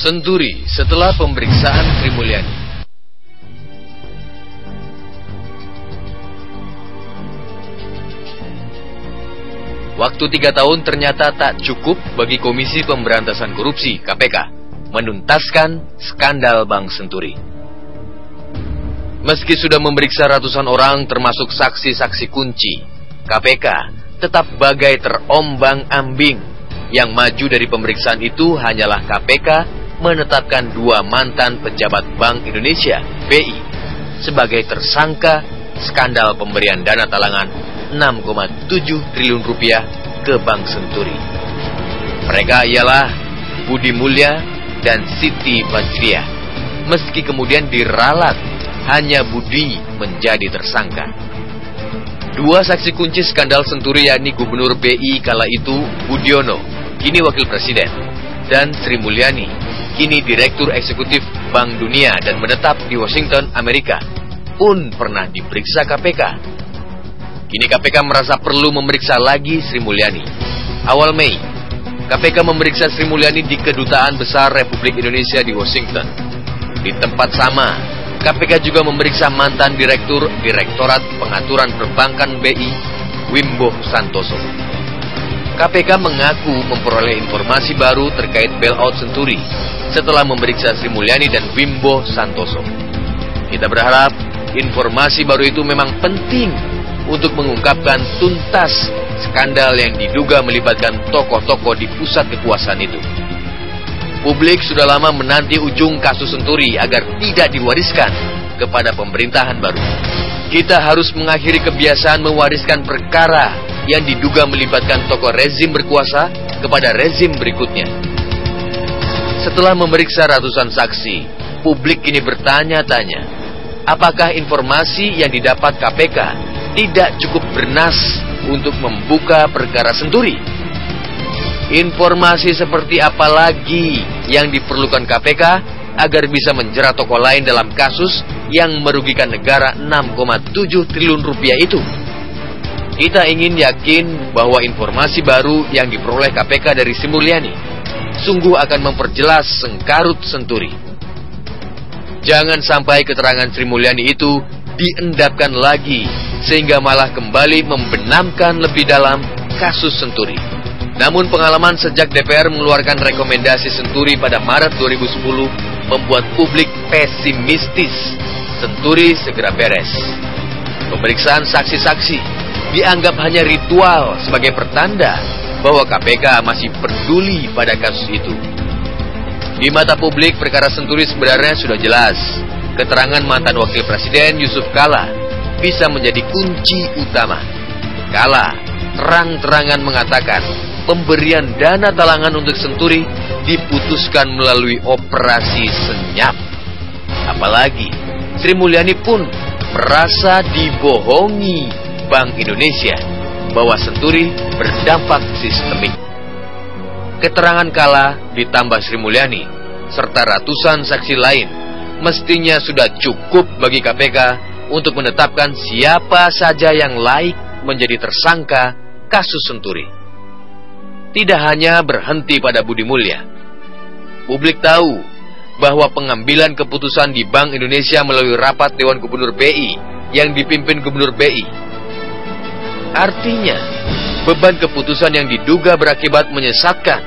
Senturi setelah pemeriksaan Sri Mulyani. Waktu 3 tahun ternyata tak cukup bagi Komisi Pemberantasan Korupsi (KPK) menuntaskan skandal Bank Senturi. Meski sudah memeriksa ratusan orang termasuk saksi-saksi kunci, KPK tetap bagai terombang-ambing. Yang maju dari pemeriksaan itu hanyalah KPK menetapkan 2 mantan pejabat Bank Indonesia (BI) sebagai tersangka skandal pemberian dana talangan 6,7 triliun rupiah ke Bank Senturi. Mereka ialah Budi Mulya dan Siti Badriah. Meski kemudian diralat, hanya Budi menjadi tersangka. 2 saksi kunci skandal Senturi yakni Gubernur BI kala itu Budiono, kini Wakil Presiden, dan Sri Mulyani, kini Direktur Eksekutif Bank Dunia dan menetap di Washington, Amerika, pun pernah diperiksa KPK. Kini KPK merasa perlu memeriksa lagi Sri Mulyani. Awal Mei, KPK memeriksa Sri Mulyani di Kedutaan Besar Republik Indonesia di Washington. Di tempat sama, KPK juga memeriksa mantan Direktorat Pengaturan Perbankan BI, Wimbo Santoso. KPK mengaku memperoleh informasi baru terkait bailout Senturi setelah memeriksa Sri Mulyani dan Wimbo Santoso. Kita berharap informasi baru itu memang penting untuk mengungkapkan tuntas skandal yang diduga melibatkan tokoh-tokoh di pusat kekuasaan itu. Publik sudah lama menanti ujung kasus Senturi agar tidak diwariskan kepada pemerintahan baru. Kita harus mengakhiri kebiasaan mewariskan perkara yang diduga melibatkan tokoh rezim berkuasa kepada rezim berikutnya. Setelah memeriksa ratusan saksi, publik kini bertanya-tanya, apakah informasi yang didapat KPK tidak cukup bernas untuk membuka perkara Senturi? Informasi seperti apa lagi yang diperlukan KPK agar bisa menjerat tokoh lain dalam kasus yang merugikan negara 6,7 triliun rupiah itu? Kita ingin yakin bahwa informasi baru yang diperoleh KPK dari Sri Mulyani sungguh akan memperjelas sengkarut Senturi. Jangan sampai keterangan Sri Mulyani itu diendapkan lagi sehingga malah kembali membenamkan lebih dalam kasus Senturi. Namun pengalaman sejak DPR mengeluarkan rekomendasi Senturi pada Maret 2010 membuat publik pesimistis Senturi segera beres. Pemeriksaan saksi-saksi dianggap hanya ritual sebagai pertanda bahwa KPK masih peduli pada kasus itu. Di mata publik, perkara Senturi sebenarnya sudah jelas. Keterangan mantan Wakil Presiden Yusuf Kala bisa menjadi kunci utama. Kala terang-terangan mengatakan pemberian dana talangan untuk Senturi diputuskan melalui operasi senyap. Apalagi Sri Mulyani pun merasa dibohongi Bank Indonesia bahwa Senturi berdampak sistemik. Keterangan Kala ditambah Sri Mulyani serta ratusan saksi lain mestinya sudah cukup bagi KPK untuk menetapkan siapa saja yang laik menjadi tersangka kasus Senturi. Tidak hanya berhenti pada Budi Mulya. Publik tahu bahwa pengambilan keputusan di Bank Indonesia melalui rapat Dewan Gubernur BI yang dipimpin Gubernur BI. Artinya, beban keputusan yang diduga berakibat menyesatkan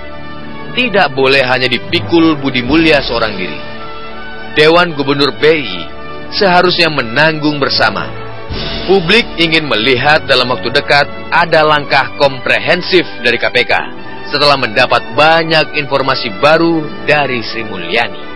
tidak boleh hanya dipikul Budi Mulya seorang diri. Dewan Gubernur BI seharusnya menanggung bersama. Publik ingin melihat dalam waktu dekat ada langkah komprehensif dari KPK setelah mendapat banyak informasi baru dari Sri Mulyani.